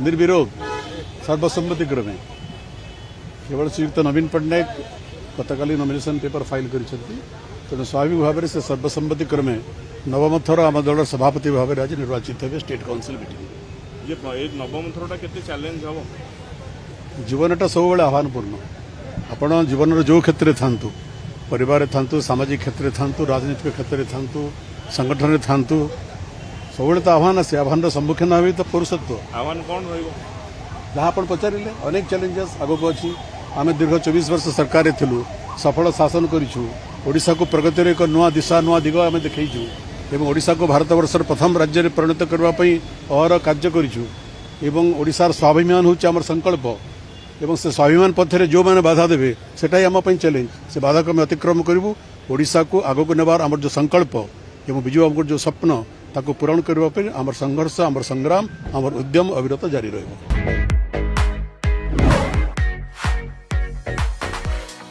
निर्विरोध सर्वसम्मति क्रमे केवल श्रीयुक्त नवीन पट्टनायक गतकाली नॉमिनेशन पेपर फाइल कर तेणु स्वाभाविक भाव में से सर्वसम्मति क्रमे नवम थर आम दल सभापति भाव में आज निर्वाचित हे स्टेट काउंसिल मीटिंग। ये नवम थरटा केते चैलेंज हम जीवनटा सब आह्वानपूर्ण आपण जीवन जो क्षेत्र में था परिवार था सामाजिक क्षेत्र में था राजनीतिक क्षेत्र में था संगठन में था सब तो आह्वान आसे आह्वान सम्मुखीन हुए तो पुरुषत्व आह्वान कौन रहिबो जहाँ आप पचारे अनेक चैलेंजेस आगक अच्छी आम दीर्घ 24 वर्ष सरकार थिलु सफल शासन करूँ ओडिशा को प्रगतिर एक नुआ दिशा नुआ दिग आम देखु एवं ओडिशा को भारत वर्षर प्रथम राज्य में परिणत करने अहर कार्य करूँ ओडिशार स्वाभिमान हूँ आम संकल्प एवं से स्वाभिमान पथरे जो मैंने बाधा देवे सेटाई आम चैलेंज से बाधा को अतिक्रम करूँ ओडिशा को आगक नेबार आमर जो संकल्प एवं विजु आमर जो स्वप्न ताको पूरण करने आमर संघर्ष आमर संग्राम आमर उद्यम अविरत जारी रहिबो।